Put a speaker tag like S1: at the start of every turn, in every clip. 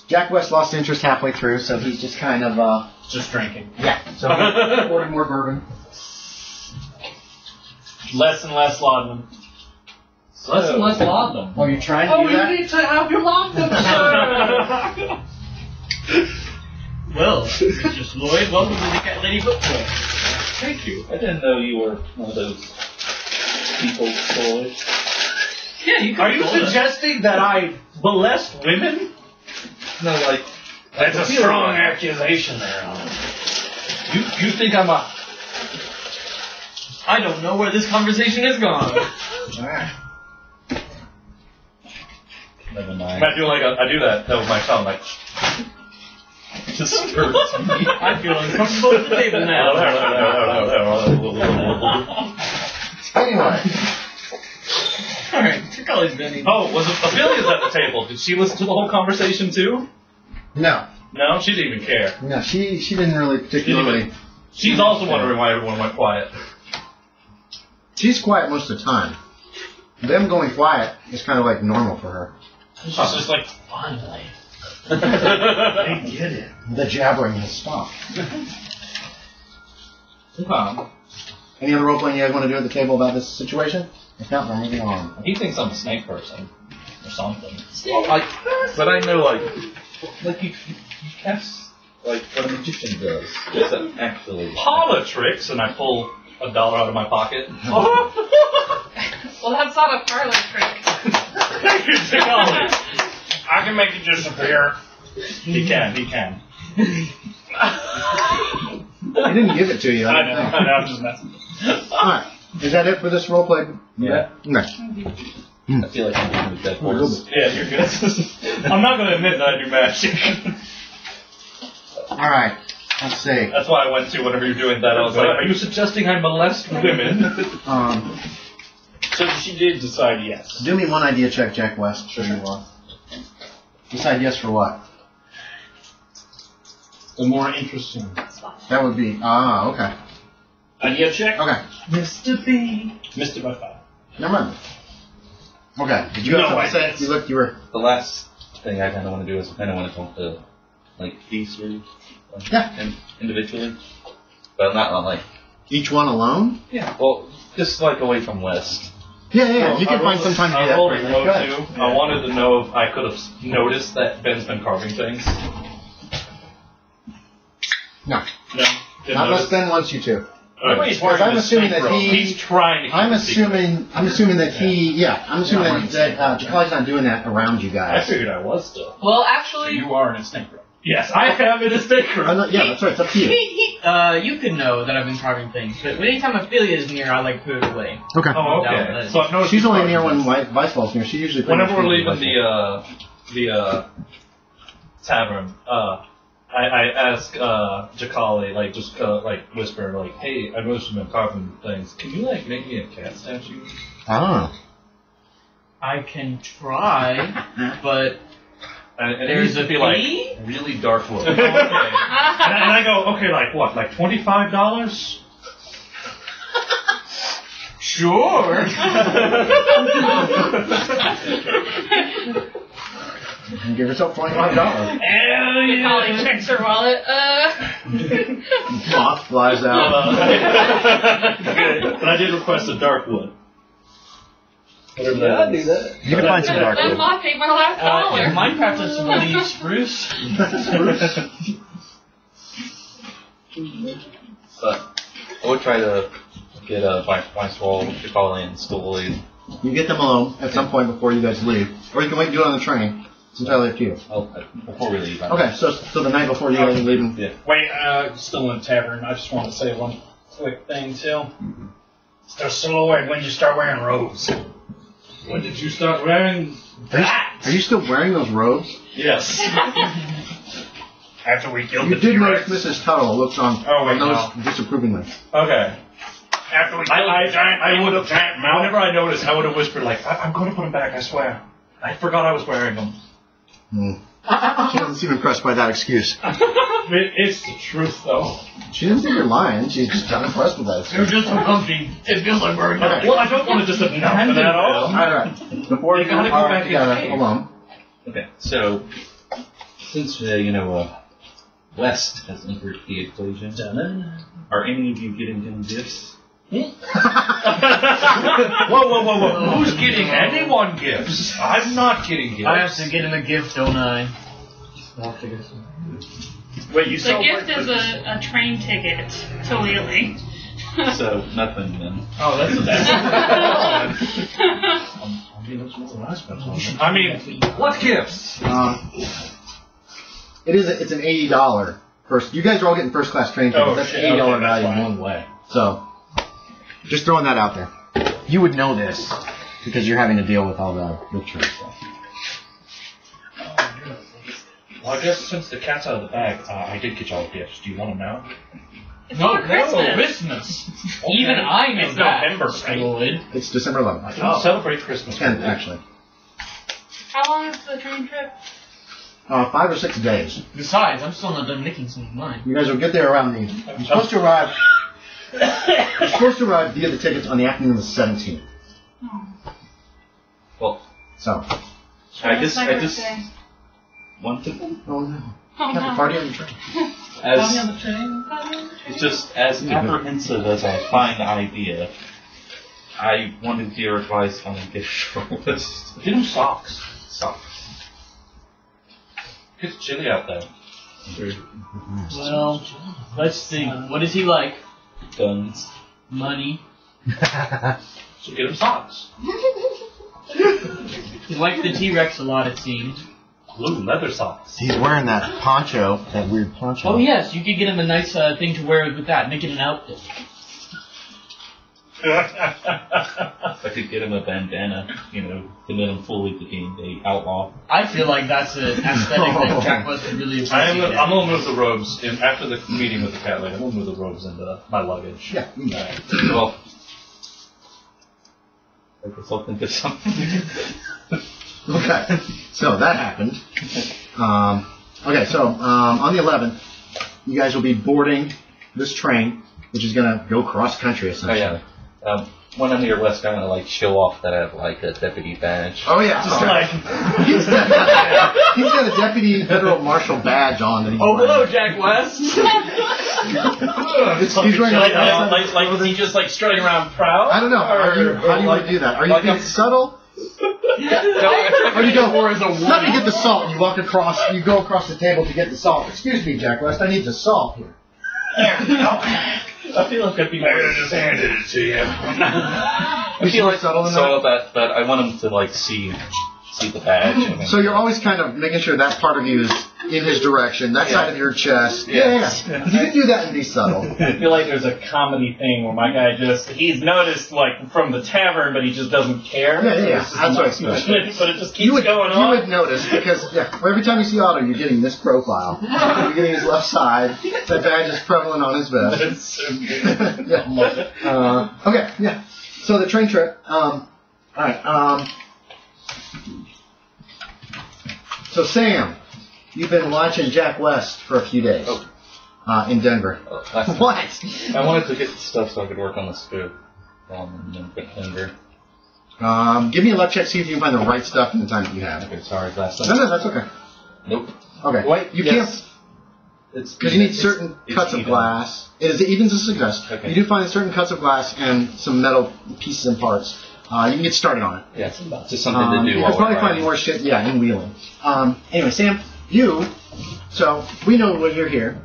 S1: Jack West lost interest halfway through, so he's just kind of
S2: just drinking.
S1: Yeah. So he ordered more bourbon.
S2: Less and less laudanum.
S3: Less and less laudanum.
S1: Oh, you're trying to do that?
S3: Oh, you need to have your laudanum, sir. Well, Mr. Lloyd, welcome to the Cat Lady Book Club.
S4: Thank you. I didn't know you were one of those people, Lloyd.
S3: Yeah, you can.
S2: Are you suggesting that I molest women?
S4: No, like...
S2: That's a strong accusation there.
S4: You think I'm a...
S3: I don't know where this conversation has gone.
S1: Alright.
S4: Never mind.
S2: I do that with my tongue, like...
S4: Just hurts me.
S3: I feel uncomfortable at the table now.
S1: Anyway.
S3: Alright, Jacali's been.
S2: Oh, was Ophelia's at the table? Did she listen to the whole conversation too?
S1: No.
S2: No, she didn't even care.
S1: No, she didn't really particularly...
S2: She's also wondering why everyone went quiet.
S1: She's quiet most of the time. Them going quiet is kind of like normal for her.
S3: She's just like, finally.
S1: They get it. The jabbering has stopped. Any other role-playing you guys want to do at the table about this situation? If not, we're moving on.
S4: He thinks I'm a snake person. Or something.
S5: Well, but I know, like you cast, like, what a magician does. It's actually...
S2: Parlor tricks, and I pull $1 out of my pocket.
S6: Well, that's not a parlor trick.
S2: Thank you, Jacali. I can make it disappear. He can.
S1: He didn't give it to you.
S2: I know, I'm just messing.
S1: Alright. Is that it for this roleplay?
S4: Yeah.
S1: Okay.
S4: I feel like I'm doing the dead horse.
S2: Yeah, you're good. I'm not going to admit that I do magic.
S1: Alright. Let's see.
S2: That's why I went to whenever you're doing that. I was like, are you suggesting I molest women?
S3: So she did decide yes.
S1: Do me one idea check, Jack West. Sure you will. Decide yes for what?
S3: The more interesting.
S1: That would be... okay.
S3: Idea check?
S1: Okay.
S3: Mr. B. Missed it by 5.
S1: Never mind. Okay. Did you have something to say? You were...
S4: The last thing I kind of want to do is I kind of want to talk to, like, these three.
S1: Yeah.
S4: Individually. But not like...
S1: Each one alone?
S4: Yeah. Well, just, like, away from West.
S1: Yeah. You can find some time to do that.
S2: I rolled a low too. Yeah. I wanted to know if I could have noticed that Ben's been carving things.
S1: No.
S2: Didn't
S1: Not
S2: notice.
S1: unless Ben wants you to.
S2: Because
S1: I'm assuming that
S2: he's trying to keep
S1: I'm assuming that Jacali's not doing that around you
S2: I
S1: guys.
S2: figured I was still.
S6: Well, actually,
S3: You are in a snake room.
S2: Yes, I am in a snake room.
S1: Yeah, that's right. It's up to you.
S3: You could know that I've been carving things, but anytime Ophelia is near, I like put it away.
S1: Okay.
S2: Oh, okay.
S3: No,
S2: So I've noticed
S1: She's only near when Weisswald's near. She usually...
S2: whenever we're leaving the tavern, I ask Jacali, like, just like whisper, like, hey, I noticed you've been carving things. Can you like make me a cat statue?
S1: Oh.
S3: I can try, but
S2: And it
S3: there's
S2: needs to
S3: a
S2: be like
S3: fee?
S2: really dark wood. Okay. and I go, okay, like what, like $25?
S3: Sure.
S1: And give yourself $25.
S6: Jacali checks her wallet.
S1: Moth flies out.
S2: But I did request a dark wood. Whatever that is.
S4: do that.
S1: You can find some dark
S6: That
S1: wood.
S6: moth paid my last dollar.
S3: Minecraft has some really spruce.
S4: But I would try to get Weisswald, Jacali, and Stalloid.
S1: You get them alone at some point before you guys leave. Or you can wait and do it on the train. It's entirely up to you.
S4: Before we leave.
S1: Okay, so the night before you guys are leaving.
S4: Yeah.
S3: Wait, still in the tavern. I just want to say one quick thing, too. Mr. Stalloid, when did you start wearing robes? When did you start wearing that?
S1: Are you still wearing those robes?
S2: Yes.
S3: After we killed
S1: You
S3: the
S1: did
S3: T-Rex.
S1: notice Mrs. Tuttle looks on those disapprovingly.
S2: Okay.
S3: After we killed the giant,
S2: I would have.
S3: giant mouth.
S2: Whenever I noticed, I would have whispered like, "I'm going to put them back. I swear. I forgot I was wearing them."
S1: She doesn't seem impressed by that excuse.
S2: It's the truth, though.
S1: She didn't think you're lying. She's just not impressed with that
S3: They're
S1: excuse.
S3: just so comfy. It feels like wearing them.
S2: Well, I don't want to just abandon that all.
S1: Alright. Before you
S2: gotta go back
S1: together
S2: in the cave.
S1: alone.
S4: Okay, so
S5: Since, West has entered the equation, are any of you getting him gifts?
S2: Whoa! Who's getting anyone gifts? I'm not getting gifts.
S3: I have to get him a gift, don't I?
S2: Wait, you
S6: The
S2: saw
S6: gift is a train ticket to Wheeling.
S5: So, nothing then.
S3: Oh, that's the best.
S2: I mean, what gifts?
S1: It's an $80 first. You guys are all getting first class train tickets. That's
S2: shit,
S1: $80
S2: okay,
S1: value
S2: that's
S1: in one way. So, just throwing that out there. You would know this because you're having to deal with all the train stuff.
S2: Well, I guess since the cat's out of the bag, I did get y'all gifts. Do you want them now?
S6: It's for Christmas.
S3: Christmas. Even I know
S2: It's
S3: that.
S2: November, right?
S3: Stalloid.
S1: It's December 11th.
S2: I don't celebrate Christmas.
S1: 10th, actually.
S6: How long is the train trip?
S1: 5 or 6 days.
S3: Besides, I'm still not done making some of mine.
S1: You guys will get there around the... You're supposed to arrive... You're supposed to arrive via the tickets on the afternoon of the 17th.
S5: Well,
S1: So...
S5: I
S6: That's
S5: just
S6: my birthday.
S5: want to...
S1: Oh no.
S6: Oh,
S1: Have a
S6: no.
S1: party on the train.
S5: It's just as apprehensive as I find the idea, I wanted your advice on a gift list.
S2: Get him socks. Socks. It's chilly out there.
S3: Well, let's think. What does he like?
S5: Guns.
S3: Money.
S2: So get him socks.
S3: He likes the T-Rex a lot, it seems.
S2: Blue leather socks.
S1: He's wearing that poncho, that weird poncho.
S3: Oh yes, you could get him a nice thing to wear with that. Make it an outfit.
S5: I could get him a bandana, commit him fully to being the outlaw.
S3: I feel like that's an aesthetic that Jack West would really appreciate.
S2: I'm gonna move the robes in after the meeting with the cat lady. I'm gonna move the robes into my luggage.
S1: Yeah.
S5: Well, I guess I'll think of something.
S1: Okay, so that happened. On the 11th, you guys will be boarding this train, which is going to go cross country
S5: Oh
S1: essentially.
S5: yeah. When I'm here west, I'm gonna show off that I have a deputy badge.
S1: Oh yeah. He's got a deputy federal marshal badge on. That he's
S3: hello,
S1: wearing.
S3: Jack West.
S1: He's wearing
S3: Is he just strutting around proud?
S1: I don't know. How do you want to do that? Are you being subtle? Or you go, not to get the salt, you you go across the table to get the salt. Excuse me, Jack West, I need the salt here.
S2: I feel like I'd be more just handed it to you.
S1: I feel like subtle enough.
S5: So that I want him to see the badge.
S1: So you're always kind of making sure that part of you is in his direction, that side of your chest. Yeah. You can do that and be subtle.
S2: I feel like there's a comedy thing where my guy he's noticed from the tavern, but he just doesn't care.
S1: Yeah. That's what I expect.
S2: But it just keeps going on.
S1: You would notice because every time you see Otto, you're getting this profile. You're getting his left side. That badge is prevalent on his vest.
S2: It's so good.
S1: Okay. So the train trip. All right. So Sam, you've been watching Jack West for a few days in Denver. What?
S5: I wanted to get stuff so I could work on the scoop in Denver.
S1: Give me a luck check, see if you can find the right stuff in the time that you have.
S5: Okay, sorry, last time.
S1: No, that's okay.
S5: Nope.
S1: Okay.
S5: Wait,
S1: You
S5: yes.
S1: can't,
S5: It's
S1: because you need certain cuts of
S5: even.
S1: glass. It is even a success.
S5: Okay.
S1: You do find certain cuts of glass and some metal pieces and parts. You can get started on it.
S5: Yeah, it's just something to do.
S1: You
S5: while
S1: could probably
S5: we're
S1: find
S5: riding.
S1: more shit, in Wheeling. Anyway, Sam, so we know when you're here.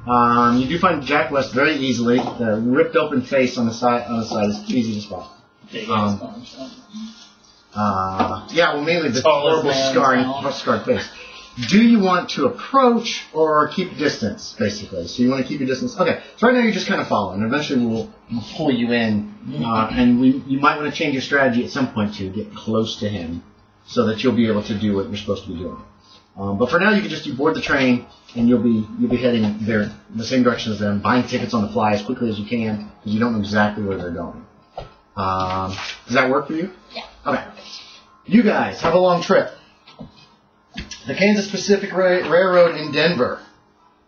S1: You do find Jack West very easily. The ripped open face on the side is easy to spot. Mainly the horrible scarred face. Do you want to approach or keep distance, basically? So you want to keep your distance. Okay, so right now you're just kind of following. Eventually we'll pull you in, and you might want to change your strategy at some point to get close to him so that you'll be able to do what you're supposed to be doing. But for now, you can just board the train, and you'll be heading there in the same direction as them, buying tickets on the fly as quickly as you can, because you don't know exactly where they're going. Does that work for you?
S6: Yeah.
S1: Okay. You guys have a long trip. The Kansas Pacific Railroad in Denver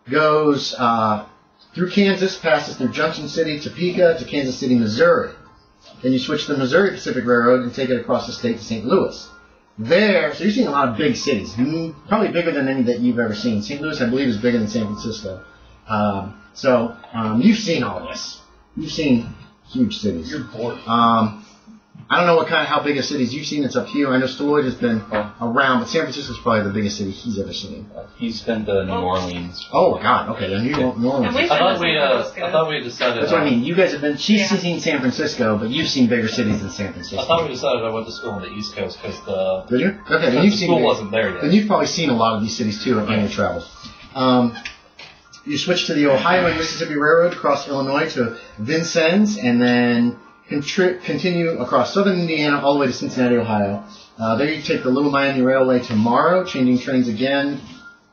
S1: goes through Kansas, passes through Junction City, Topeka, to Kansas City, Missouri. Then you switch to the Missouri Pacific Railroad and take it across the state to St. Louis. there, so you're seeing a lot of big cities, probably bigger than any that you've ever seen. St. Louis, I believe, is bigger than San Francisco. You've seen all this. You've seen huge cities.
S3: You're bored.
S1: I don't know how big of cities you've seen. It's up to you. I know Stalloid has been around, but San Francisco's probably the biggest city he's ever seen.
S4: He's been to New Orleans.
S1: Oh God, okay, then New Orleans.
S6: And
S4: I thought we decided.
S1: That's what I mean. You guys have been. She's seen San Francisco, but you've seen bigger cities than San Francisco.
S4: I thought we decided I went to school on the East Coast because the
S1: Did you? Okay, then you've
S4: the
S1: seen.
S4: school wasn't there yet.
S1: Then you've probably seen a lot of these cities too in your travels. You switch to the Ohio and Mississippi Railroad across Illinois to Vincennes, and then continue across southern Indiana all the way to Cincinnati, Ohio. There you take the Little Miami Railway to Morrow, changing trains again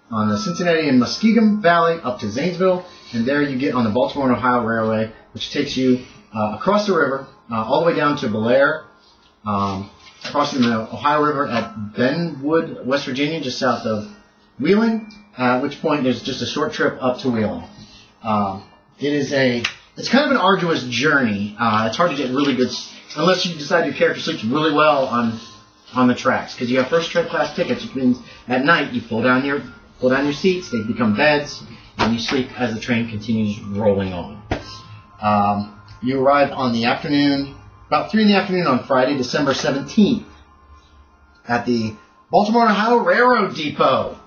S1: on the Cincinnati and Muskingum Valley up to Zanesville, and there you get on the Baltimore and Ohio Railway, which takes you across the river all the way down to Bellaire, crossing the Ohio River at Benwood, West Virginia, just south of Wheeling, at which point there's just a short trip up to Wheeling. It's kind of an arduous journey. It's hard to get really good, unless you decide your character sleeps really well on the tracks, because you have first class tickets, which means at night you pull down your seats, they become beds, and you sleep as the train continues rolling on. You arrive on the afternoon, about 3 in the afternoon on Friday, December 17th, at the Baltimore and Ohio Railroad Depot.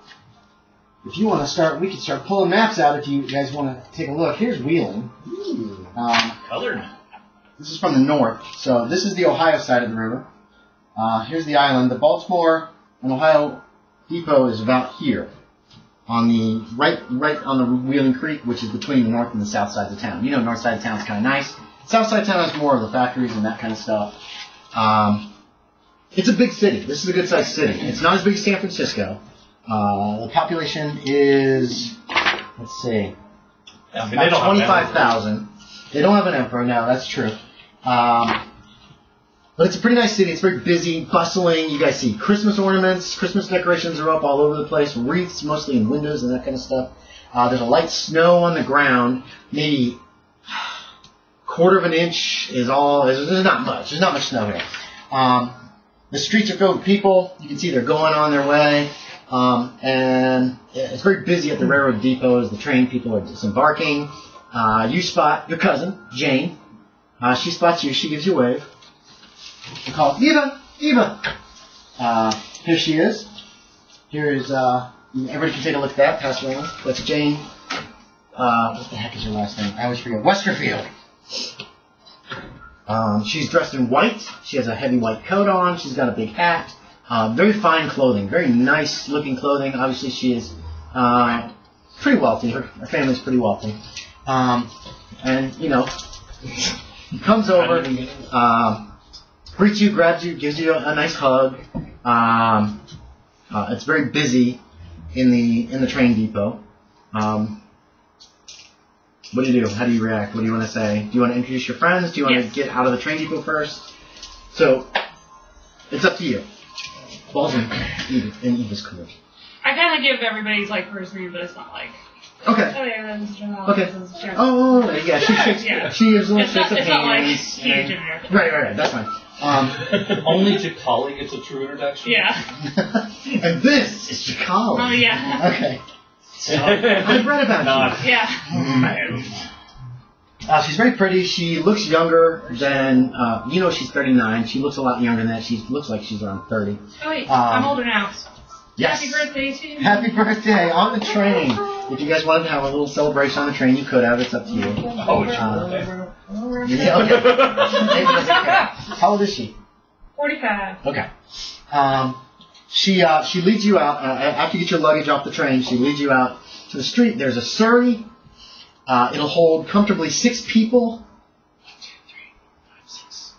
S1: If you want to start, we can start pulling maps out if you guys want to take a look. Here's Wheeling.
S3: Colored.
S1: This is from the north, so this is the Ohio side of the river. Here's the island. The Baltimore and Ohio Depot is about here, on the right on the Wheeling Creek, which is between the north and the south sides of town. You know, north side of town is kind of nice. South side of town has more of the factories and that kind of stuff. It's a big city. This is a good-sized city. It's not as big as San Francisco. The population is, let's see, about 25,000. They don't have an emperor now, that's true. But it's a pretty nice city. It's very busy, bustling. You guys see Christmas ornaments. Christmas decorations are up all over the place. Wreaths, mostly in windows and that kind of stuff. There's a light snow on the ground. Maybe quarter of an inch is all. There's not much. There's not much snow here. The streets are filled with people. You can see they're going on their way. And it's very busy at the railroad depot as the train people are disembarking. You spot your cousin, Jane. She spots you. She gives you a wave. You call, Eva! Here she is. Here's, everybody can take a look at that. Pass around. That's Jane. What the heck is her last name? I always forget. Westerfield. She's dressed in white. She has a heavy white coat on. She's got a big hat. Very fine clothing. Very nice looking clothing. Obviously she is pretty wealthy. Her family's pretty wealthy. And, you know, he comes over, greets you, grabs you, gives you a nice hug. It's very busy in the train depot. What do you do? How do you react? What do you want to say? Do you want to introduce your friends? Do you want to get out of the train depot first? So, it's up to you. Balls in Eva's court.
S6: I kind of give everybody's like first name, but it's not like.
S1: Okay.
S6: Oh yeah, this is Jacali.
S1: Okay.
S6: This is Jacali.
S1: Oh, yeah. She shakes.
S6: Yeah.
S1: She gives a little shake of
S6: It's not like
S1: hands.
S6: huge in there.
S1: Right. That's fine.
S2: Only Jacali gets a true introduction.
S6: Yeah.
S1: And this is Jacali.
S6: Oh yeah.
S1: Okay. So, I've read about you.
S6: Yeah.
S1: She's very pretty. She looks younger than, she's 39. She looks a lot younger than that. She looks like she's around 30.
S6: Oh wait, I'm older now.
S1: Yes.
S6: Happy birthday to you.
S1: Happy birthday on the train. If you guys wanted to have a little celebration on the train, you could have. It's up to you.
S2: Oh, it's your birthday.
S1: Yeah, okay. Maybe doesn't care. How old is she?
S6: 45.
S1: Okay. She leads you out, after you get your luggage off the train, she leads you out to the street. There's a surrey. It'll hold comfortably 6 people. 1, 2, 3, 4, 5, 6.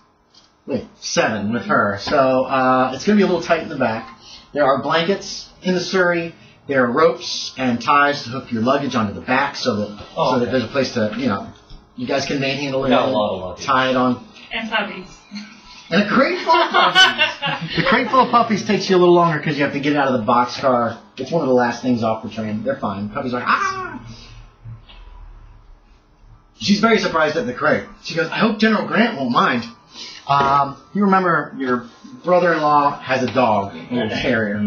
S1: Wait, 7 with her. So it's going to be a little tight in the back. There are blankets in the surrey. There are ropes and ties to hook your luggage onto the back so that there's a place to, you guys can manhandle it.
S2: Got a lot of luggage.
S1: Tie it on.
S6: And puppies.
S1: And a crate full of puppies. The crate full of puppies takes you a little longer because you have to get it out of the boxcar. It's one of the last things off the train. They're fine. Puppies are like, ah! She's very surprised at the crate. She goes, I hope General Grant won't mind. You remember your brother-in-law has a dog, a little terrier,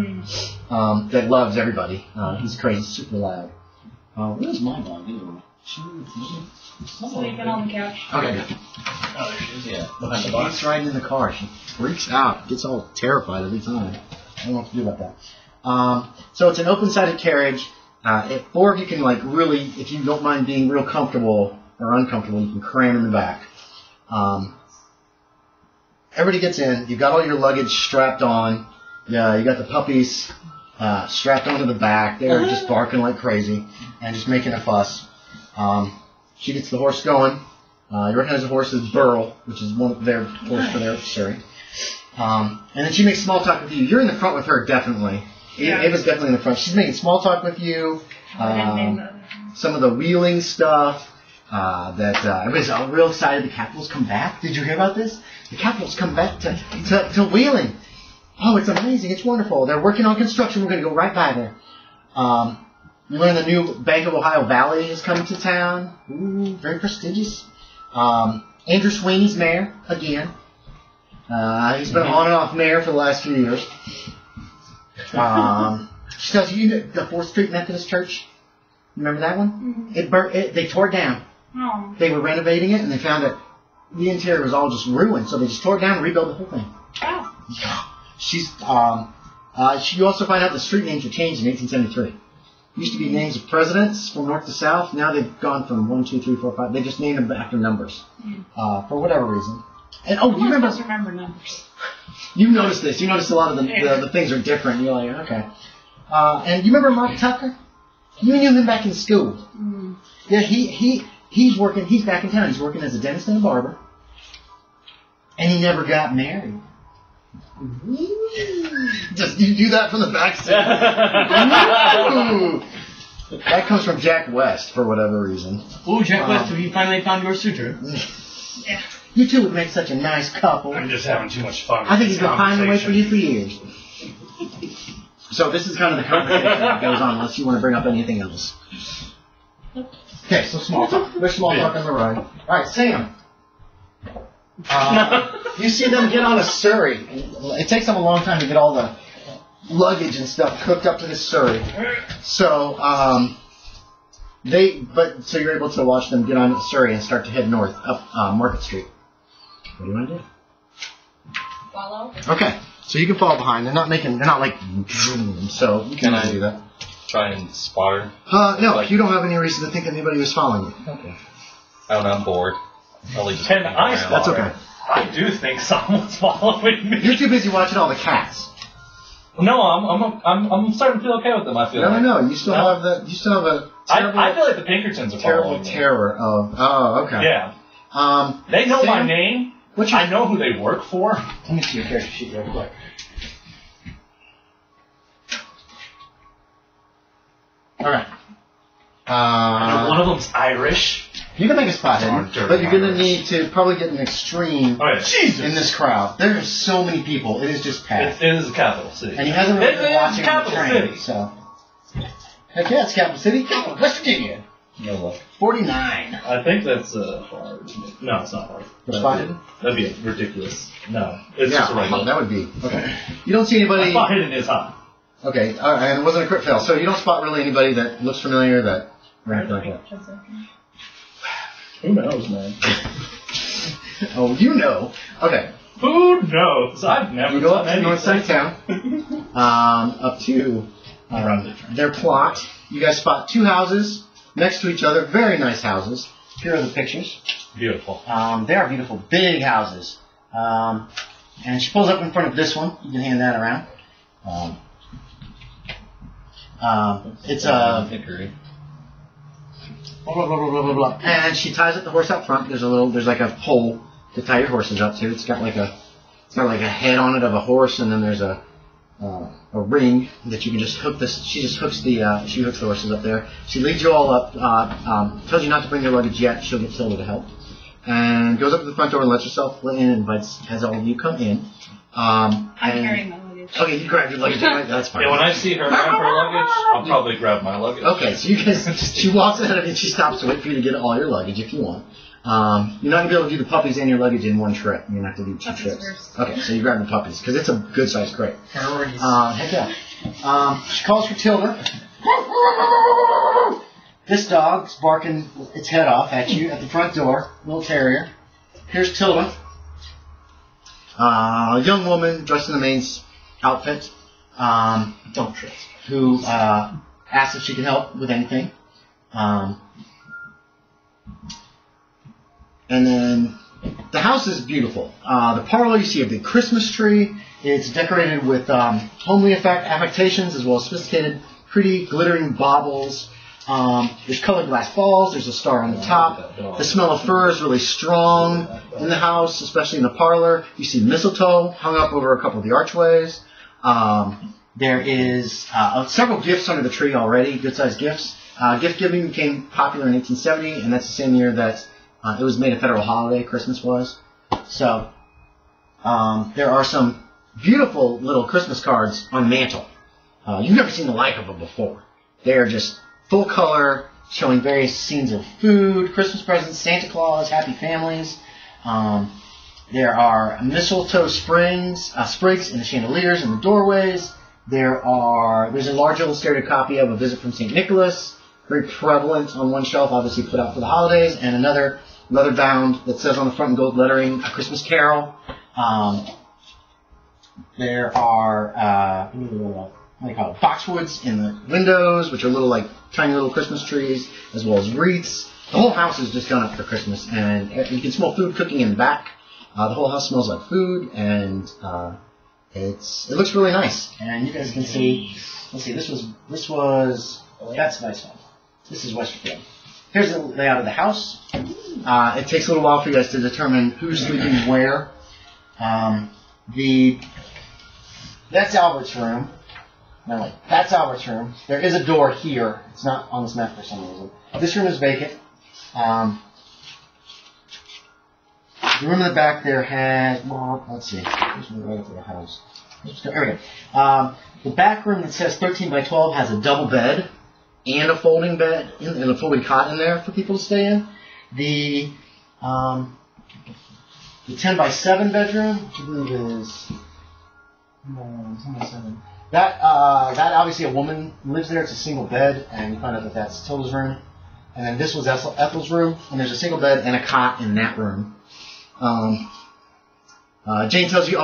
S1: that loves everybody. He's crazy, super loud. Where's my dog?
S6: Sleeping on the couch.
S1: Okay, good.
S3: Oh, there she is.
S1: Yeah, behind the box. She's riding in the car. She freaks out, gets all terrified every time. I don't know what to do about that. So it's an open-sided carriage. If 4 of you can, like, really, if you don't mind being real comfortable or uncomfortable, you can cram in the back. Everybody gets in. You've got all your luggage strapped on. Yeah, you got the puppies strapped onto the back. They're just barking like crazy and just making a fuss. She gets the horse going. You recognize the horse is Burl, which is one of their horse for their Surrey. And then she makes small talk with you. You're in the front with her, definitely.
S6: Yeah.
S1: Ava's definitely in the front. She's making small talk with you. Some of the wheeling stuff. Everybody's all real excited. The Capitals come back. Did you hear about this? The Capitals come back to Wheeling. Oh, it's amazing. It's wonderful. They're working on construction. We're going to go right by there. You learn the new Bank of Ohio Valley is coming to town. Ooh, very prestigious. Andrew Sweeney's mayor again. He's been on and off mayor for the last few years. She tells you the 4th Street Methodist Church. Remember that one?
S6: Mm-hmm.
S1: They tore it down.
S6: Oh.
S1: They were renovating it, and they found that the interior was all just ruined, so they just tore it down and rebuilt the whole thing.
S6: Oh.
S1: She's. You also find out the street names were changed in 1873. Used to be names of presidents from north to south. Now they've gone from 1, 2, 3, 4, 5. They just named them after numbers for whatever reason. And you remember?
S6: Remember numbers.
S1: You noticed this. You noticed a lot of the things are different. You're like, okay. And you remember Mark Tucker? You knew him back in school.
S6: Mm.
S1: Yeah, he's working. He's back in town. He's working as a dentist and a barber. And he never got married. Just you do that from the back seat. That comes from Jack West for whatever reason.
S7: Oh, Jack West, have you finally found your suitor?
S6: Yeah.
S1: You two would make such a nice couple.
S3: I'm just having too much fun.
S1: I think he's been pining away for you for years. So this is kind of the conversation that goes on, unless you want to bring up anything else. Okay, so small talk. There's small talk on the right. All right, Sam. You see them get on a Surrey. It takes them a long time to get all the luggage and stuff cooked up to this Surrey. So so you're able to watch them get on the Surrey and start to head north up Market Street. What do you want to do?
S6: Follow.
S1: Okay, so you can follow behind. They're not like so you can do that.
S4: Try and spot her.
S1: No, you don't have any reason to think anybody was following you.
S4: Okay. I don't know, I'm bored. Probably just
S3: Can I
S4: around.
S3: spot
S1: That's okay.
S3: her? I do think someone's following me.
S1: You're too busy watching all the cats.
S2: No, I'm starting to feel okay with them. I feel like.
S1: No. You still have a terrible,
S2: I feel like the Pinkertons are
S1: terrible
S2: following me.
S1: terror of. Oh, okay.
S2: Yeah. They know my
S1: Sam?
S2: name.
S1: What's your?
S2: I know who they work for.
S1: Let me see your character sheet real quick. All right.
S2: I know one of them's Irish.
S1: You can make a spot hidden, but you're gonna need to probably get an extreme
S2: Oh yeah, Jesus.
S1: in this crowd. There are so many people. It is just packed.
S2: It is a capital city.
S1: And he hasn't really
S2: It
S1: been
S2: is
S1: watching the
S2: capital
S1: train,
S2: city.
S1: so. Heck yeah, it's capital city. West Virginia.
S2: No luck.
S1: 49.
S2: I think that's hard. No, it's not hard.
S1: Spot hidden?
S2: That'd be ridiculous. No, it's
S1: Yeah,
S2: just a regular.
S1: that would be. Okay. You don't see anybody.
S2: Spot hidden is high.
S1: Okay, and it wasn't a crit fail, so you don't spot really anybody that looks familiar that. Or anything like that.
S2: Who knows, man?
S1: Oh, you know. Okay.
S2: Who knows? I've never
S1: You go up
S2: done
S1: to the north side of
S2: anything.
S1: town, up to their plot. You guys spot 2 houses next to each other. Very nice houses. Here are the pictures.
S2: Beautiful.
S1: They are beautiful, big houses. And she pulls up in front of this one. You can hand that around. It's a.
S4: Hickory.
S1: Blah, blah, blah, blah, blah, blah. And she ties up the horse up front. There's like a pole to tie your horses up to. It's got like a head on it of a horse, and then there's a ring that you can just hook this. She hooks the horses up there. She leads you all up. Tells you not to bring your luggage yet. She'll get Tilda to help, and goes up to the front door and lets herself in and has all of you come in.
S6: I'm carrying my luggage.
S1: Okay, you grab your luggage. That's fine.
S2: Yeah, when I see her grab her luggage, I'll probably grab my luggage.
S1: Okay, so you guys, she walks ahead of you and she stops to wait for you to get all your luggage if you want. You're not going to be able to do the puppies and your luggage in one trip. You're going to have to do 2
S6: Puppies
S1: trips.
S6: first.
S1: Okay, so you grab the puppies, because it's a good-sized crate.
S7: Priorities.
S1: Heck yeah. She calls for Tilda. This dog's barking its head off at you at the front door. Little terrier. Here's Tilda. A young woman dressed in the maid's outfit.
S7: Don't trust.
S1: Who asks if she can help with anything. And then the house is beautiful. The parlor, you see a big Christmas tree. It's decorated with homely affectations as well as sophisticated, pretty glittering baubles. There's colored glass balls. There's a star on the top. The smell of fur is really strong in the house, especially in the parlor. You see mistletoe hung up over a couple of the archways. There is several gifts under the tree already, good-sized gifts. Gift giving became popular in 1870, and that's the same year that it was made a federal holiday, Christmas was. So there are some beautiful little Christmas cards on the mantle. You've never seen the like of them before. They are just full color, showing various scenes of food, Christmas presents, Santa Claus, happy families. There are mistletoe sprigs in the chandeliers and the doorways. There's a large illustrated copy of A Visit from St. Nicholas, very prevalent on one shelf, obviously put out for the holidays, and another leather bound that says on the front in gold lettering, A Christmas Carol. There are, what do you call it, boxwoods in the windows, which are tiny little Christmas trees, as well as wreaths. The whole house is just done up for Christmas, and you can smell food cooking in the back. The whole house smells like food, and it looks really nice. And you guys can see, let's see, that's Weisswald. This is Westerfield. Here's the layout of the house. It takes a little while for you guys to determine who's sleeping where. That's Albert's room. No, that's Albert's room. There is a door here. It's not on this map for some reason. This room is vacant. The room in the back there has, let's see, here's the right of the house. There we go. The back room that says 13 by 12 has a double bed and a folding bed and a folding cot in there for people to stay in. The 10 by 7 bedroom, which I believe is 10 by 7. That obviously a woman lives there. It's a single bed, and you find out that that's Tilda's room. And then this was Ethel's room, and there's a single bed and a cot in that room. Jane tells you,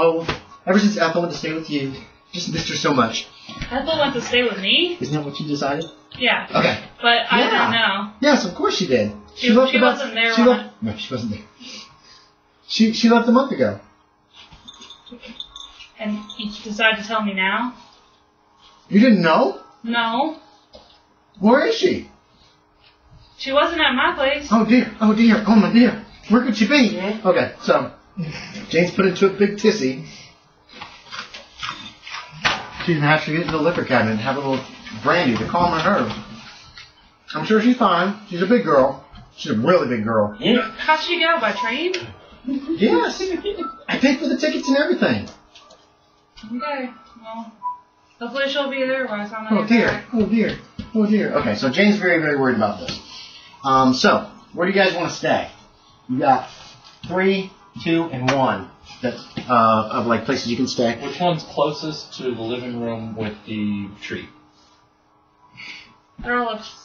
S1: ever since Ethel went to stay with you, just missed her so much.
S6: Ethel went to stay with me?
S1: Isn't that what you decided?
S6: Yeah.
S1: Okay.
S6: But I didn't know.
S1: Yes, of course she did.
S6: She wasn't there
S1: No, she wasn't there. She left a month ago.
S6: And you decide to tell me now?
S1: You didn't know?
S6: No.
S1: Where is she?
S6: She wasn't at my place.
S1: Oh dear, oh my dear. Where could she be? Okay, so Jane's put into a big tissy. She's gonna have to get into the liquor cabinet and have a little brandy to calm her. I'm sure she's fine. She's a big girl. She's a really big girl.
S6: How'd she go? By train?
S1: Yes. I paid for the tickets and everything.
S6: Okay. Well, hopefully she'll be there by the time I
S1: Oh
S6: get
S1: dear.
S6: back.
S1: Oh dear. Oh dear. Okay, so Jane's very, very worried about this. So, where do you guys want to stay? You got 3, 2, and 1 of places you can stay.
S2: Which one's closest to the living room with the tree?
S6: They're all upstairs.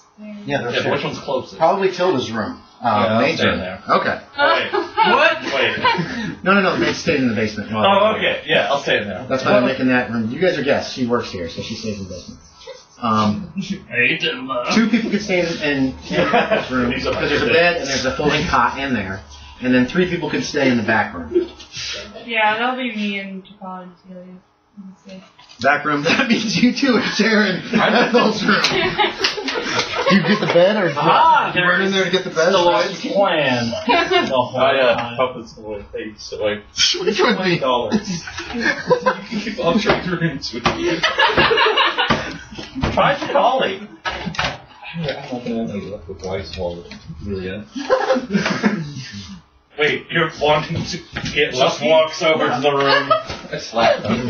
S1: Yeah,
S2: Yeah, but which one's closest?
S1: Probably Tilda's room.
S2: I'll
S1: maid's
S2: stay
S1: room.
S2: there.
S1: Okay.
S2: Wait. What? Wait.
S1: No, the maid stayed in the basement.
S2: Oh, okay. Yeah, I'll stay in there.
S1: That's why I'm making that room. You guys are guests. She works here, so she stays in the basement. 2 people can stay in this room because there's a bed and there's a folding cot in there, and then 3 people can stay in the back room.
S6: Yeah, that'll be me and Jacali and Celia. Let's see.
S1: Back room. That means you 2 are sharing Ethel's room. Do you get the bed, or you run in there to get the bed?
S2: Stalloid's plan.
S4: Puppets the face, so like
S1: Which one be?
S4: I'll trade rooms with you.
S2: Try Jacali.
S4: I'm not gonna left with Weisswald, Julia.
S2: Wait, you're wanting to get just walks over to the room.
S4: I slapped him.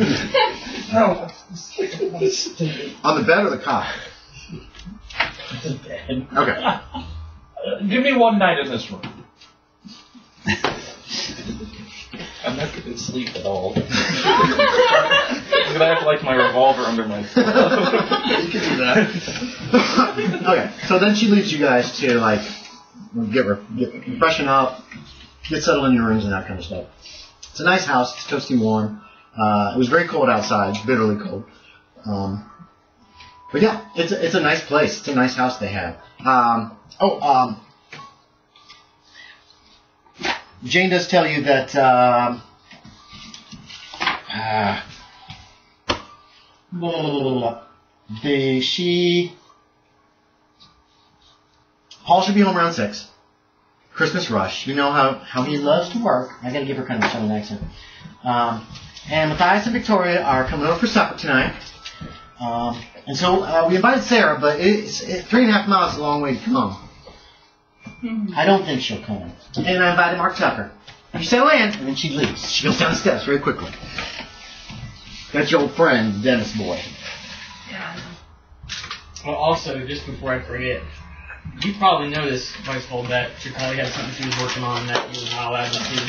S2: No.
S1: On the bed or the cot? Okay.
S2: Give me one night in this room.
S5: I'm not going to sleep at all. I'm going to have like my revolver under my pillow.
S1: You can do that. Okay, so then she leaves you guys to like get freshen up, get settled in your rooms and that kind of stuff. It's a nice house. It's toasty warm. It was very cold outside, bitterly cold. But yeah, it's a nice place. It's a nice house they have. Jane does tell you that Paul should be home around 6. Christmas rush. You know how he loves to work. I gotta give her kind of a southern accent. And Matthias and Victoria are coming over for supper tonight. And so we invited Sarah, but it's 3.5 miles is a long way to come. I don't think she'll come. And I invited Mark Tucker. You settle in, and then she leaves. She goes down the steps very quickly. That's your old friend, Dennis boy.
S6: Yeah.
S8: Well, also, just before I forget, you probably noticed, Weisswald, that Jacali had something she was working on that you were not allowed to see.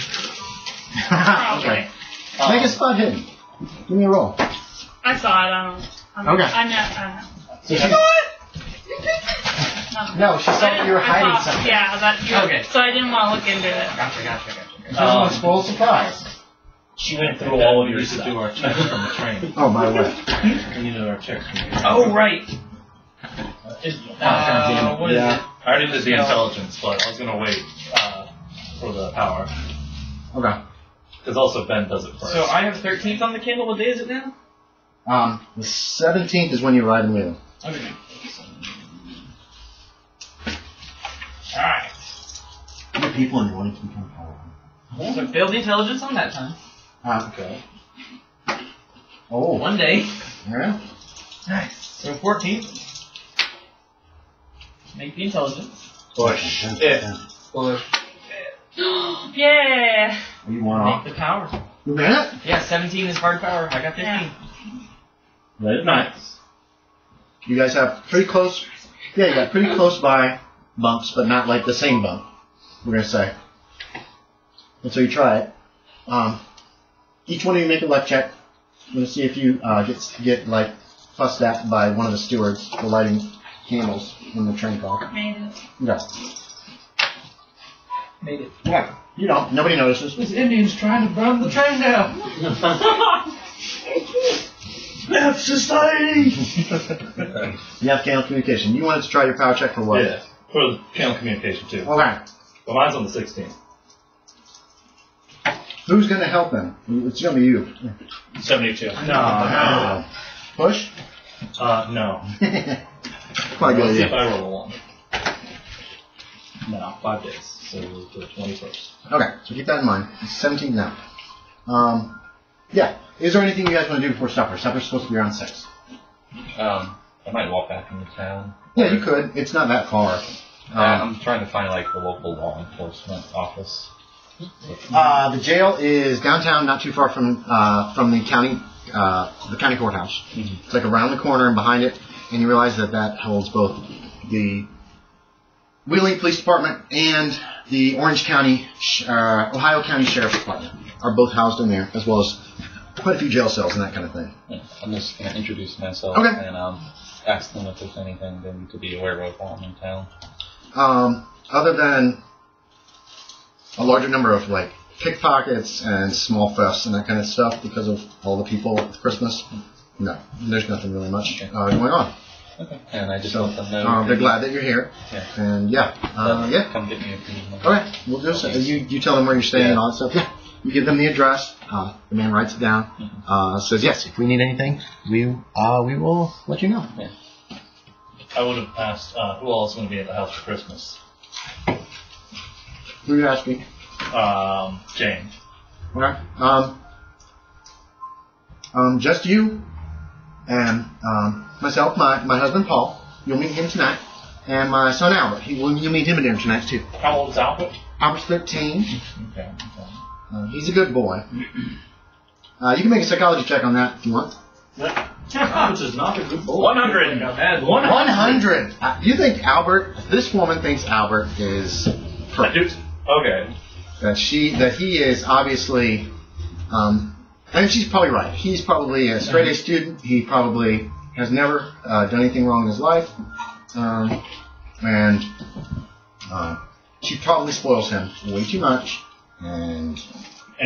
S1: Okay. Make a spot hidden. Give me a roll.
S6: I saw it. I know.
S1: So no, she saw that you were hiding something.
S6: Yeah, that.
S8: Okay.
S6: So I didn't want to look into it.
S8: Gotcha.
S1: She doesn't want to spoil a surprise.
S2: She went through all of your stuff. To do our checks from the train.
S1: Oh, by the way.
S2: We need to do our checks from the train.
S8: Oh, right.
S2: What is it?
S8: I
S2: already did the intelligence, but I was going to wait for the power.
S1: Okay.
S2: Because also Ben does it first.
S8: So I have 13th on the candle. What day is it now?
S1: The 17th is when you ride in with him.
S8: Okay. Alright.
S1: How many people in your one to become powerful?
S8: So failed the intelligence on that time.
S1: Okay. Oh.
S8: One day.
S1: Yeah.
S8: Nice. So 14th. Make the intelligence.
S2: Push.
S8: Push.
S6: Yeah.
S1: You want
S8: Make
S1: off?
S8: the power.
S1: You made it?
S8: Yeah, 17 is hard power. I got 15.
S6: Yeah.
S2: Very nice.
S1: You guys have pretty close. Yeah, you got pretty close by bumps, but not like the same bump. We're gonna say. And so you try it. Each one of you make a luck check. I'm gonna see if you get like fussed at by one of the stewards for lighting candles in the train car.
S6: Made it.
S1: Yeah.
S8: Made it.
S1: Yeah. You don't. Nobody notices.
S3: This Indian's trying to burn the train down. F society!
S1: You have channel communication. You wanted to try your power check for what?
S2: Yeah, for the channel communication too.
S1: Okay.
S2: But mine's on the 16th.
S1: Who's going to help him? It's going to be you.
S2: 72.
S1: No. Push?
S2: No.
S1: Quite
S2: Let's
S1: good
S2: see if
S1: idea.
S2: I roll one. No, 5 days. So the 21st.
S1: Okay, so keep that in mind. It's 17 now. Yeah. Is there anything you guys want to do before supper? Supper's supposed to be around 6.
S5: I might walk back into town.
S1: Yeah, you could. It's not that far.
S5: I'm trying to find like the local law enforcement office.
S1: The jail is downtown, not too far from the county courthouse.
S5: Mm-hmm.
S1: It's like around the corner and behind it, and you realize that holds both the Wheeling Police Department and the Orange County, Ohio County Sheriff's Department are both housed in there, as well as quite a few jail cells and that kind of thing.
S5: Yeah, I'm just going to introduce myself
S1: Okay.
S5: and ask them if there's anything they need to be aware of while I'm in town.
S1: Other than a larger number of like pickpockets and small thefts and that kind of stuff because of all the people at Christmas, no, there's nothing really much going on.
S5: Okay. And I just
S1: So
S5: let them know.
S1: they're glad that you're here,
S5: Yeah.
S1: and yeah.
S5: Come get me if you need.
S1: Okay, we'll do so. You tell them where you're staying and all that stuff. Yeah. You give them the address. The man writes it down. Says yes. If we need anything, we will let you know.
S5: Yeah.
S2: I would have asked who else is going to be at the house for Christmas.
S1: Who are you asking?
S2: Jane.
S1: Okay. Just you and myself, my husband Paul. You'll meet him tonight, and my son Albert. You'll meet him at dinner tonight too.
S2: How old is Albert?
S1: Albert's 13.
S2: Okay.
S1: He's a good boy. You can make a psychology check on that if you want.
S2: Albert is not a good boy.
S8: 100.
S1: 100. You think Albert? This woman thinks Albert is perfect.
S2: Okay.
S1: that he is obviously, and she's probably right. He's probably a straight A student. He probably has never done anything wrong in his life, and she probably spoils him way too much. And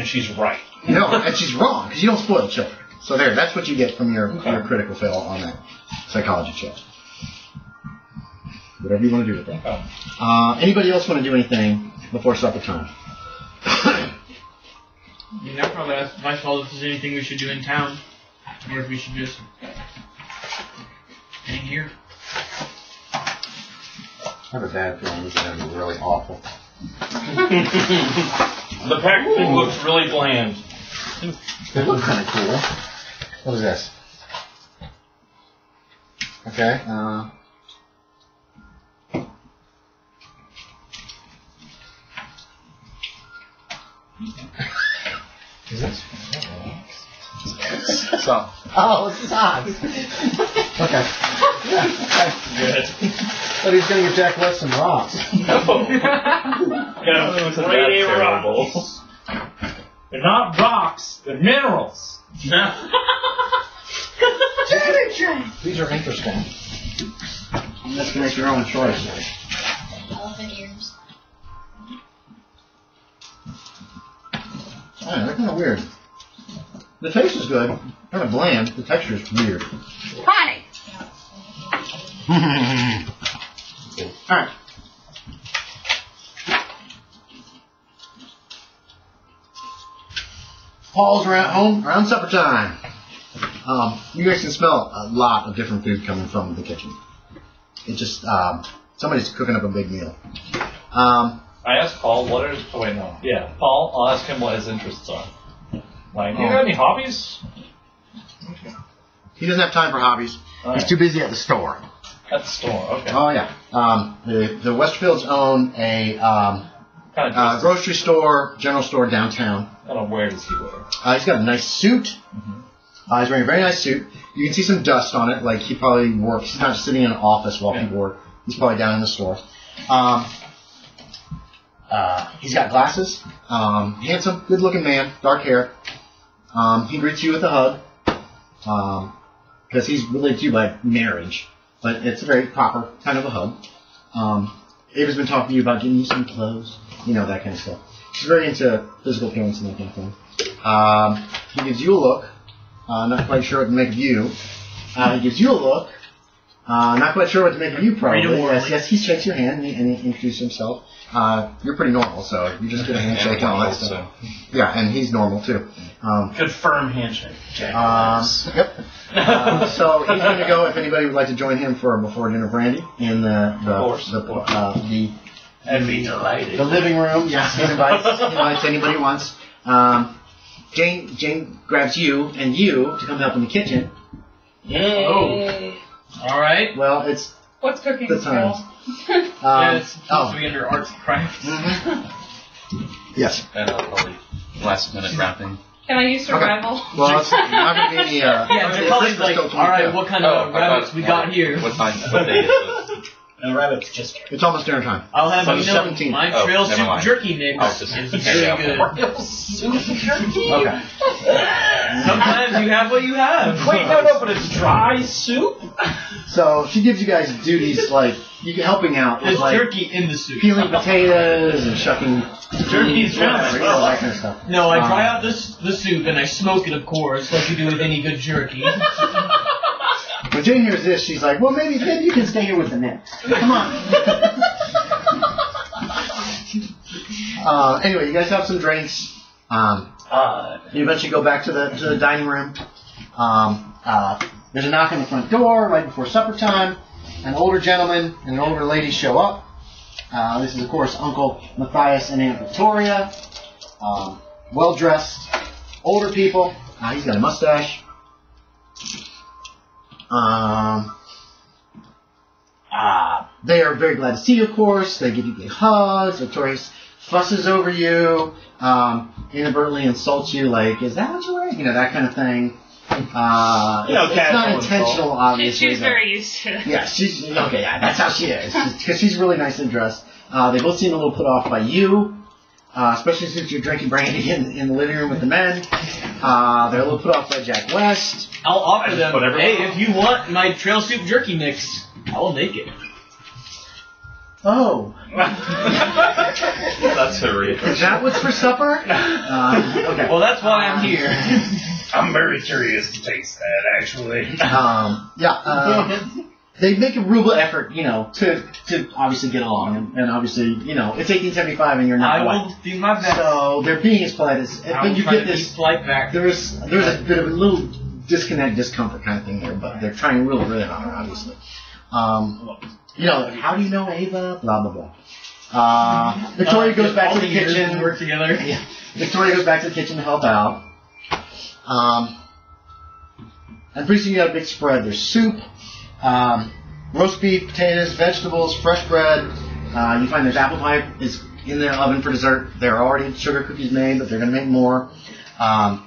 S3: she's right.
S1: No, and she's wrong because you don't spoil children. So there, that's what you get from your critical fail on that psychology check. Whatever you want to do with that. Anybody else want to do anything before supper time?
S8: I mean, I'll probably ask Weisswald if there's anything we should do in town, or if we should just hang here.
S1: I have a bad feeling this is going to be really awful.
S2: The packaging looks really bland.
S1: They look kind of cool. What is this? Okay. Is this?
S4: So.
S1: Oh, socks. Okay.
S2: Good.
S1: But he's going to get Jack West some rocks.
S2: Got rocks. They're not rocks, they're minerals.
S1: These are interesting. You have to make your own choice.
S9: Elephant ears.
S1: Oh, they're kind of weird. The taste is good, kind of bland. The texture is weird.
S6: Hi!
S1: Alright. Paul's around supper time. You guys can smell a lot of different food coming from the kitchen. It just, somebody's cooking up a big meal.
S2: I asked Paul what are... Oh, wait, no. Yeah, Paul, I'll ask him what his interests are. Like, you got any hobbies?
S1: He doesn't have time for hobbies. He's too busy at the store.
S2: At the store, okay.
S1: Oh, yeah. The Westerfields own a grocery store, general store downtown.
S2: I don't know, where does he wear?
S1: He's got a nice suit. He's wearing a very nice suit. You can see some dust on it, like he probably works. He's not just sitting in an office while people work. He's probably down in the store. He's got glasses. Handsome, good-looking man, dark hair. He greets you with a hug. Because he's related to you by marriage. But it's a very proper kind of a hug. Eva's been talking to you about getting you some clothes. You know, that kind of stuff. She's very into physical appearance and that kind of thing. He gives you a look. Not quite sure what to make of you. He gives you a look. Not quite sure what to make of you, probably. Yes, he shakes your hand and he introduces himself. You're pretty normal, so you just get a handshake and all that stuff. Yeah, and he's normal, too.
S3: Good firm handshake.
S1: Yep. So he's going to go, if anybody would like to join him for a before-dinner brandy in
S3: I'd be delighted.
S1: The living room. Yes, he invites anybody who wants. Jane grabs you and you to come help in the kitchen.
S6: Yay!
S8: Oh. All right.
S1: Well, it's
S6: What's cooking
S1: the times.
S8: Yeah, it's supposed to be under arts and crafts.
S1: Yes.
S4: And probably last minute wrapping.
S6: Can I use survival?
S1: Okay. Well, it's not going to be any.
S8: Yeah, Jacali's like, all right, what kind of rabbits we got here?
S4: What time? What day is this?
S3: No, rabbits just.
S1: It's almost dinner time.
S8: I'll have
S1: On
S8: you
S1: the
S8: know,
S1: 17th.
S8: my trail
S4: never
S8: soup
S4: mind.
S8: jerky mix
S4: Just
S8: is
S4: carry
S8: very
S4: out.
S8: good.
S3: Soup jerky?
S1: Okay.
S8: Sometimes you have what you have.
S3: Wait, no, but it's dry soup?
S1: So she gives you guys duties like you can helping out with
S8: There's
S1: like
S8: jerky in the soup.
S1: peeling potatoes and shucking
S8: Jerky's
S1: whatever, you know, that kind of stuff.
S8: No, I dry out the soup and I smoke it, of course, like you do with any good jerky.
S1: When Jane hears this, she's like, well, maybe you can stay here with the net. Come on. Anyway, you guys have some drinks. You eventually go back to the dining room. There's a knock on the front door right before supper time. An older gentleman and an older lady show up. This is, of course, Uncle Matthias and Aunt Victoria. Well-dressed, older people. He's got a mustache. They are very glad to see you, of course. They give you big hugs. Victoria fusses over you, inadvertently insults you, like, is that what you're wearing? You know, that kind of thing. It's not intentional, obviously.
S6: She's very used to it.
S1: Yeah, she's, okay, yeah, that's how she is. Because she's really nicely dressed. They both seem a little put off by you. especially since you're drinking brandy in the living room with the men. They're a little put off by Jack West.
S8: I'll offer them, hey, if you want my trail soup jerky mix, I will make it.
S1: Oh.
S4: That's horrific.
S1: Is that what's for supper? Okay.
S8: Well, that's why I'm here.
S3: I'm very curious to taste that, actually.
S1: They make a real effort, to obviously get along, and obviously, it's 1875 and you're not
S8: I
S1: white.
S8: will do my best.
S1: So they're being as polite as. But you get this.
S8: Polite back.
S1: There's a bit of a little discomfort kind of thing there, but they're trying really, really hard, obviously. How do you know Ava? Blah blah blah. Victoria goes back to the kitchen.
S8: Work together.
S1: Yeah. Victoria goes back to the kitchen to help out. And pretty soon you got a big spread. There's soup, roast beef, potatoes, vegetables, fresh bread. You find there's apple pie is in the oven for dessert. There are already sugar cookies made, but they're going to make more. And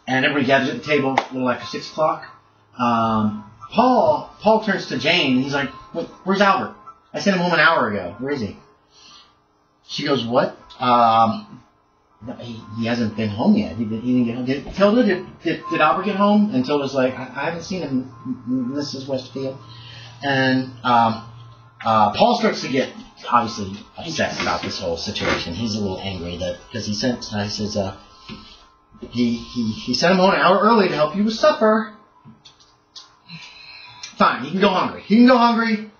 S1: everybody gathers at the table a little after 6 o'clock. Paul turns to Jane and he's like, "Where's Albert? I sent him home an hour ago. Where is he?" She goes, "What? He hasn't been home yet. He didn't get home. Did Albert get home?" And Tilda's like, I haven't seen him, Mrs. Westfield. And Paul starts to get obviously upset about this whole situation. He's a little angry because he says he sent him home an hour early to help you with supper. Fine, he can go hungry.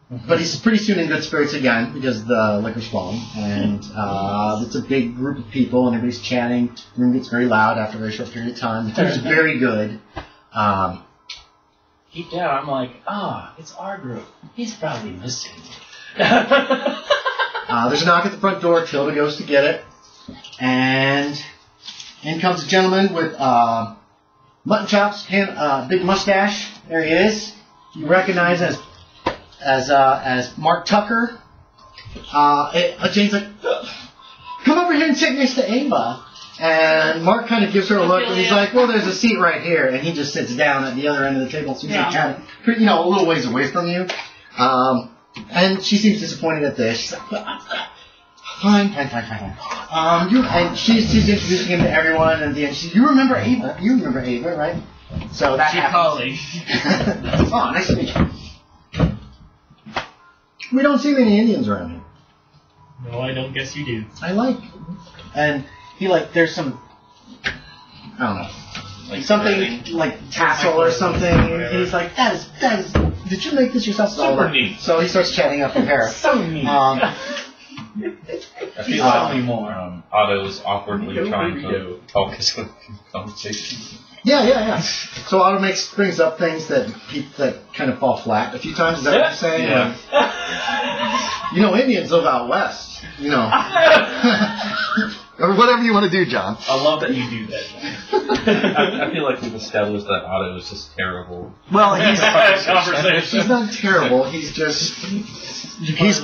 S1: But he's pretty soon in good spirits again because the liquor's flowing, and it's a big group of people, and everybody's chatting. The room gets very loud after a very short period of time. The food's very good.
S7: Deep down, I'm like, it's our group. He's probably missing.
S1: There's a knock at the front door. Tilda goes to get it, and in comes a gentleman with mutton chops, big mustache. There he is. You recognize as Mark Tucker. Jane's like, "Come over here and sit next to Ava." And Mark kind of gives her a look, and he's like, "Well, there's a seat right here." And he just sits down at the other end of the table, so he's like, kind of, a little ways away from you. And she seems disappointed at this. She's like, Fine. And she's introducing him to everyone, and at the end she's, "You remember Ava? You remember Ava, right?" So that
S8: Jacali.
S1: Oh, nice to meet you. We don't see many Indians around here.
S8: No, I don't guess you do.
S1: And he there's some, I don't know, something like tassel or something. And he's like, that is, did you make this yourself?
S2: Super neat.
S1: So he starts chatting up with her.
S8: So neat.
S4: I feel like Otto's awkwardly trying to talk his conversation.
S1: Yeah. So Otto brings up things that kind of fall flat a few times. Is that what you're saying?
S4: Yeah.
S1: Indians live out west. Or whatever you want to do, John.
S8: I love that you do that.
S4: I feel like we've established that Otto is just terrible.
S1: Well, he's not terrible. He's just he's